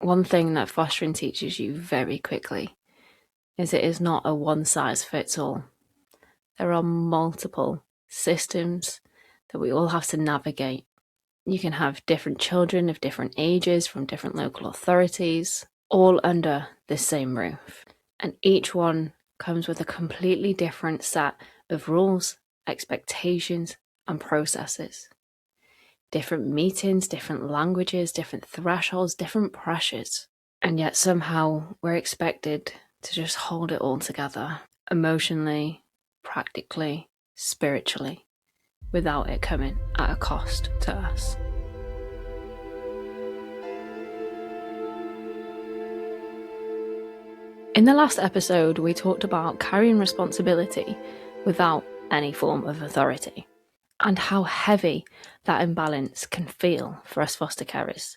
One thing that fostering teaches you very quickly is it is not a one-size-fits-all. There are multiple systems that we all have to navigate. You can have different children of different ages from different local authorities, all under the same roof. And each one comes with a completely different set of rules, expectations, and processes. Different meetings, different languages, different thresholds, different pressures. And yet somehow we're expected to just hold it all together, emotionally, practically, spiritually, without it coming at a cost to us. In the last episode, we talked about carrying responsibility without any form of authority, and how heavy that imbalance can feel for us foster carers.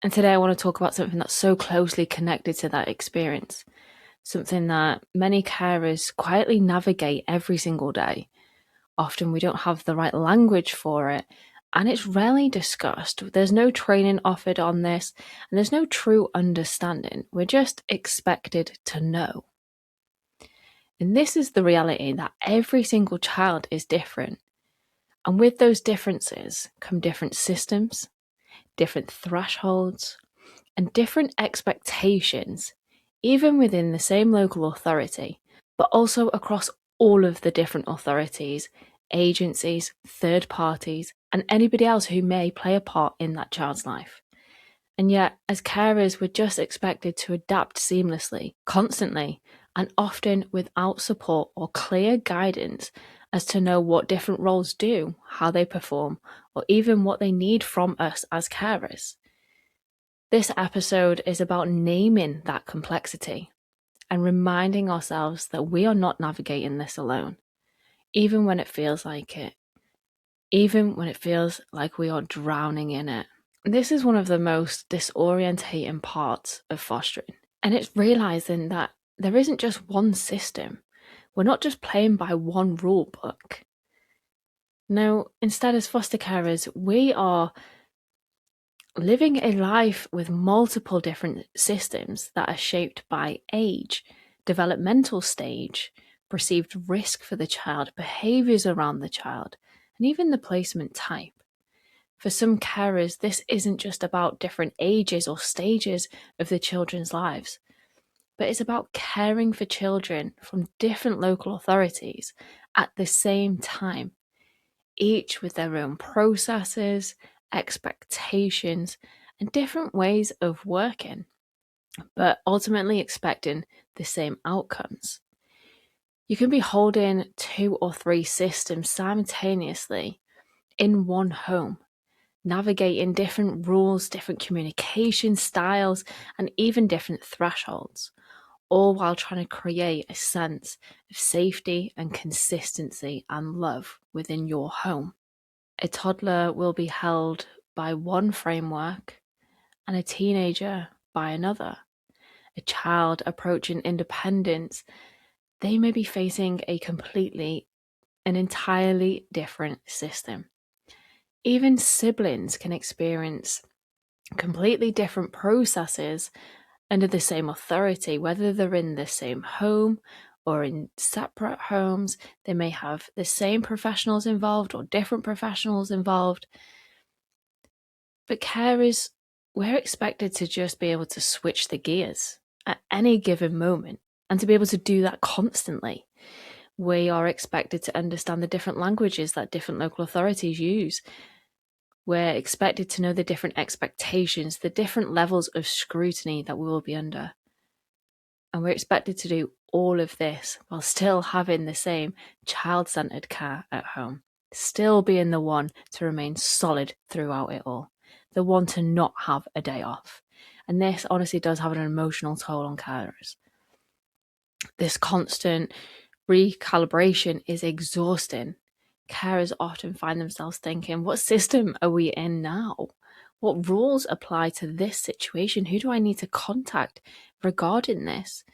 And today I want to talk about something that's so closely connected to that experience, something that many carers quietly navigate every single day. Often we don't have the right language for it, and it's rarely discussed. There's no training offered on this, and there's no true understanding. We're just expected to know. And this is the reality, that every single child is different. And with those differences come different systems, different thresholds, and different expectations, even within the same local authority, but also across all of the different authorities, agencies, third parties, and anybody else who may play a part in that child's life. And yet, as carers, we're just expected to adapt seamlessly, constantly, and often without support or clear guidance as to know what different roles do, how they perform, or even what they need from us as carers. This episode is about naming that complexity and reminding ourselves that we are not navigating this alone, even when it feels like it, even when it feels like we are drowning in it. This is one of the most disorientating parts of fostering, and it's realizing that there isn't just one system. We're not just playing by one rule book. No, instead, as foster carers, we are living a life with multiple different systems that are shaped by age, developmental stage, perceived risk for the child, behaviours around the child, and even the placement type. For some carers, this isn't just about different ages or stages of the children's lives, but it's about caring for children from different local authorities at the same time, each with their own processes, expectations, and different ways of working, but ultimately expecting the same outcomes. You can be holding 2 or 3 systems simultaneously in one home, navigating different rules, different communication styles, and even different thresholds, all while trying to create a sense of safety and consistency and love within your home. A toddler will be held by one framework and a teenager by another. A child approaching independence, they may be facing an entirely different system. Even siblings can experience completely different processes under the same authority, whether they're in the same home or in separate homes. They may have the same professionals involved or different professionals involved. But carers, we're expected to just be able to switch the gears at any given moment and to be able to do that constantly. We are expected to understand the different languages that different local authorities use. We're expected to know the different expectations, the different levels of scrutiny that we will be under. And we're expected to do all of this while still having the same child-centered care at home, still being the one to remain solid throughout it all, the one to not have a day off. And this honestly does have an emotional toll on carers. This constant recalibration is exhausting. Carers often find themselves thinking, what system are we in now? What rules apply to this situation? Who do I need to contact regarding this?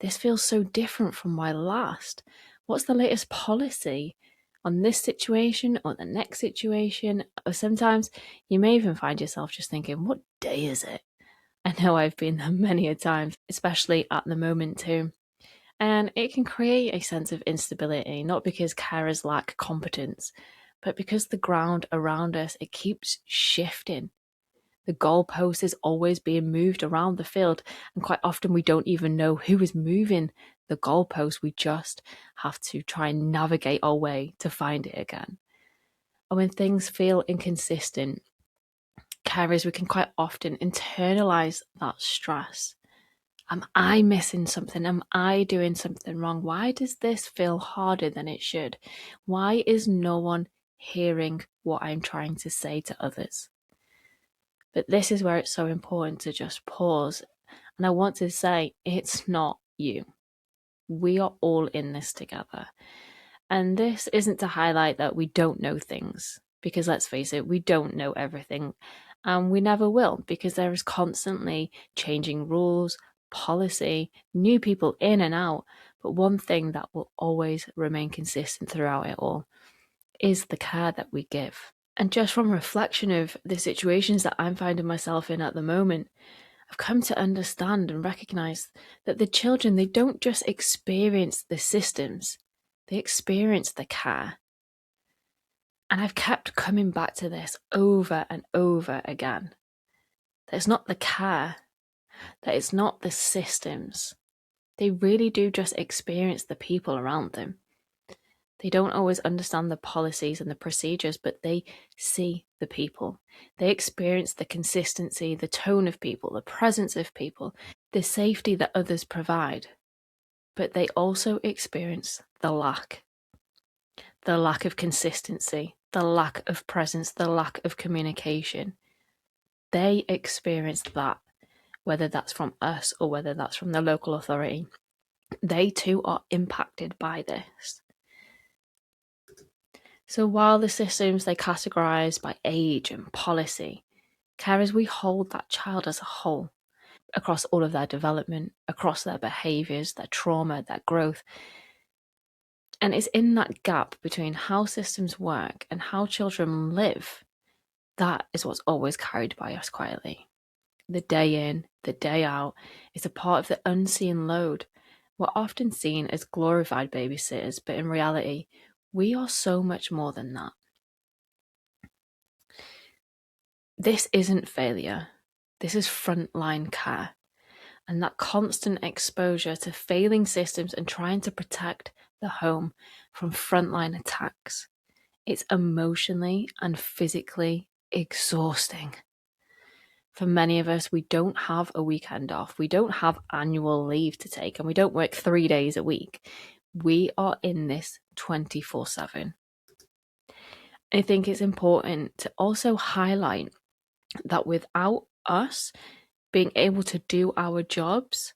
This feels so different from my last. What's the latest policy on this situation or the next situation? Or sometimes you may even find yourself just thinking, what day is it? I know I've been there many a time, especially at the moment too. And it can create a sense of instability, not because carers lack competence, but because the ground around us, it keeps shifting. The goalpost is always being moved around the field, and quite often we don't even know who is moving the goalpost. We just have to try and navigate our way to find it again. And when things feel inconsistent, carers, we can quite often internalize that stress. Am I missing something? Am I doing something wrong? Why does this feel harder than it should? Why is no one hearing what I'm trying to say to others? But this is where it's so important to just pause. And I want to say, it's not you. We are all in this together. And this isn't to highlight that we don't know things, because let's face it, we don't know everything. And we never will, because there is constantly changing rules, policy, new people in and out. But one thing that will always remain consistent throughout it all is the care that we give. And just from reflection of the situations that I'm finding myself in at the moment, I've come to understand and recognize that the children, they don't just experience the systems, they experience the care. And I've kept coming back to this over and over again. That it's not the care, that it's not the systems. They really do just experience the people around them. They don't always understand the policies and the procedures, but they see the people. They experience the consistency, the tone of people, the presence of people, the safety that others provide. But they also experience the lack of consistency, the lack of presence, the lack of communication. They experience that, whether that's from us or whether that's from the local authority. They too are impacted by this. So while the systems, they categorise by age and policy, carers, we hold that child as a whole across all of their development, across their behaviours, their trauma, their growth. And it's in that gap between how systems work and how children live that is what's always carried by us quietly. The day in, the day out is a part of the unseen load. We're often seen as glorified babysitters, but in reality, we are so much more than that. This isn't failure. This is frontline care. And that constant exposure to failing systems and trying to protect the home from frontline attacks, it's emotionally and physically exhausting. For many of us, we don't have a weekend off. We don't have annual leave to take, and we don't work 3 days a week. We are in this 24/7. I think it's important to also highlight that without us being able to do our jobs,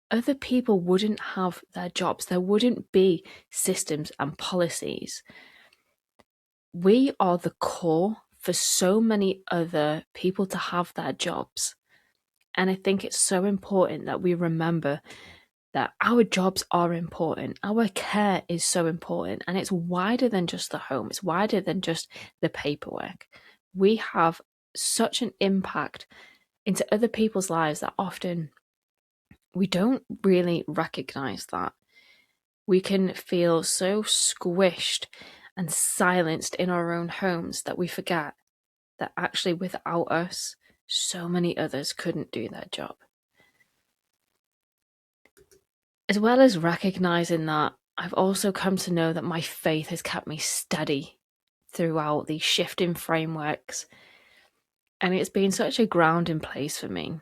other people wouldn't have their jobs. There wouldn't be systems and policies. We are the core for so many other people to have their jobs. And I think it's so important that we remember that our jobs are important. Our care is so important. And it's wider than just the home, it's wider than just the paperwork. We have such an impact into other people's lives that often we don't really recognize that. We can feel so squished and silenced in our own homes that we forget that actually without us, so many others couldn't do their job. As well as recognizing that, I've also come to know that my faith has kept me steady throughout these shifting frameworks. And it's been such a grounding place for me,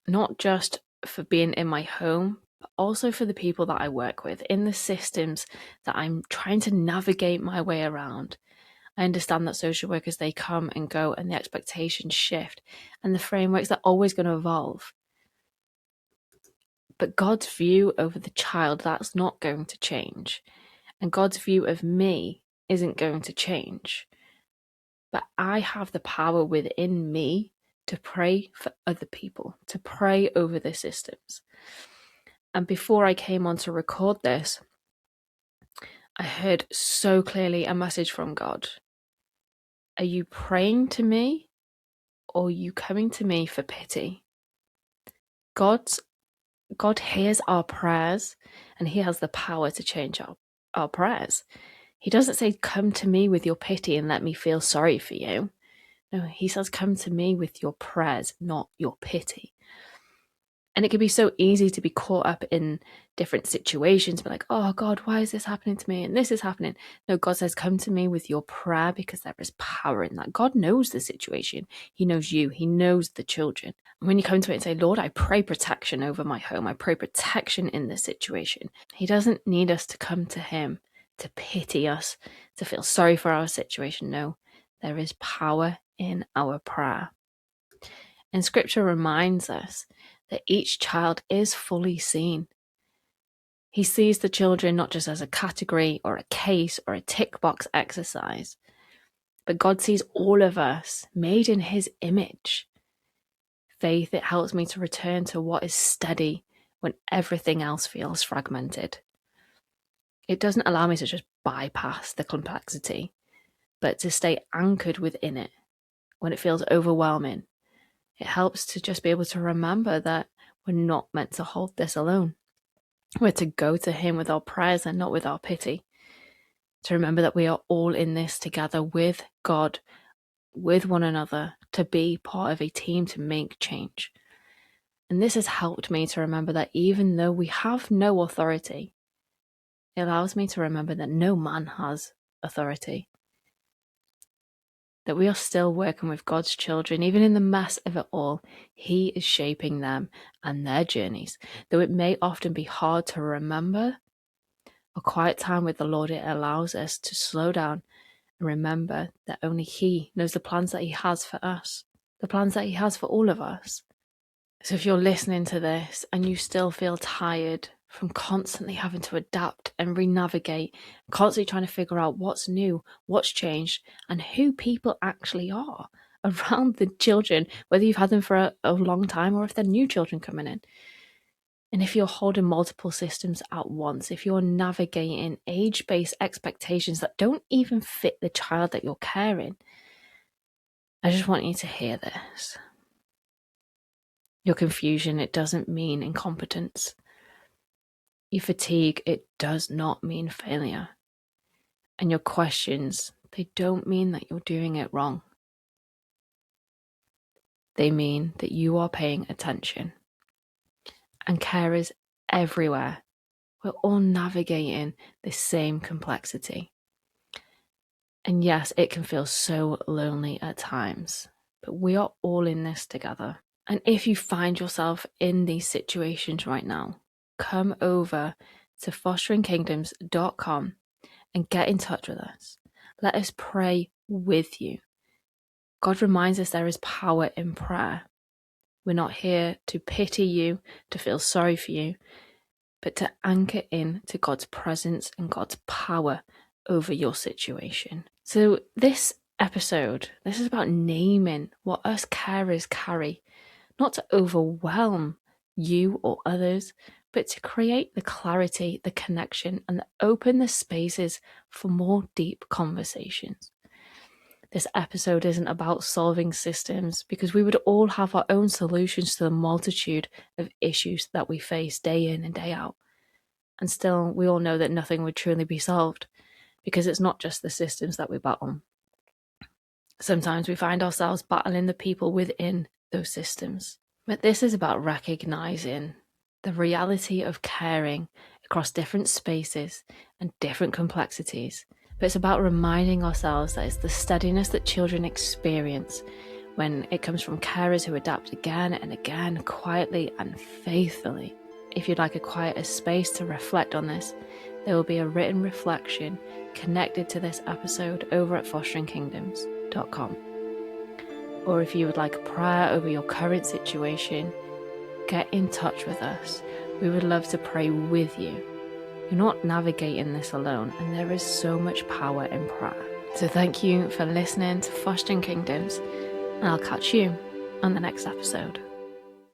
not just for being in my home, but also for the people that I work with, in the systems that I'm trying to navigate my way around. I understand that social workers, they come and go and the expectations shift and the frameworks are always going to evolve. But God's view over the child, that's not going to change. And God's view of me isn't going to change. But I have the power within me to pray for other people, to pray over the systems. And before I came on to record this, I heard so clearly a message from God. Are you praying to me, or are you coming to me for pity? God hears our prayers, and he has the power to change our prayers. He doesn't say, come to me with your pity and let me feel sorry for you. No, he says, come to me with your prayers, not your pity. And it can be so easy to be caught up in different situations, but like, oh God, why is this happening to me? And this is happening. No, God says, come to me with your prayer, because there is power in that. God knows the situation. He knows you. He knows the children. And when you come to it and say, Lord, I pray protection over my home. I pray protection in this situation. He doesn't need us to come to him to pity us, to feel sorry for our situation. No, there is power in our prayer. And scripture reminds us that each child is fully seen. He sees the children not just as a category or a case or a tick box exercise, but God sees all of us made in his image. Faith, it helps me to return to what is steady when everything else feels fragmented. It doesn't allow me to just bypass the complexity, but to stay anchored within it when it feels overwhelming. It helps to just be able to remember that we're not meant to hold this alone. We're to go to him with our prayers and not with our pity. To remember that we are all in this together with God, with one another, to be part of a team to make change. And this has helped me to remember that even though we have no authority, it allows me to remember that no man has authority. That we are still working with God's children, even in the mess of it all. He is shaping them and their journeys. Though it may often be hard to remember, a quiet time with the Lord, it allows us to slow down and remember that only he knows the plans that he has for us, the plans that he has for all of us. So if you're listening to this and you still feel tired from constantly having to adapt and re-navigate, constantly trying to figure out what's new, what's changed, and who people actually are around the children, whether you've had them for a long time or if they're new children coming in. And if you're holding multiple systems at once, if you're navigating age-based expectations that don't even fit the child that you're caring, I just want you to hear this. Your confusion, it doesn't mean incompetence. Your fatigue, it does not mean failure. And your questions, they don't mean that you're doing it wrong. They mean that you are paying attention. And carers everywhere, we're all navigating the same complexity. And yes, it can feel so lonely at times, but we are all in this together. And if you find yourself in these situations right now, come over to fosteringkingdoms.com and get in touch with us. Let us pray with you. God reminds us there is power in prayer. We're not here to pity you, to feel sorry for you, but to anchor in to God's presence and God's power over your situation. So this episode, this is about naming what us carers carry, not to overwhelm you or others, but to create the clarity, the connection, and open the spaces for more deep conversations. This episode isn't about solving systems, because we would all have our own solutions to the multitude of issues that we face day in and day out. And still, we all know that nothing would truly be solved, because it's not just the systems that we battle. Sometimes we find ourselves battling the people within those systems. But this is about recognizing the reality of caring across different spaces and different complexities. But it's about reminding ourselves that it's the steadiness that children experience when it comes from carers who adapt again and again, quietly and faithfully. If you'd like a quieter space to reflect on this, there will be a written reflection connected to this episode over at fosteringkingdoms.com. Or if you would like a prayer over your current situation, get in touch with us. We would love to pray with you. You're not navigating this alone, and there is so much power in prayer. So thank you for listening to Fostering Kingdoms, and I'll catch you on the next episode.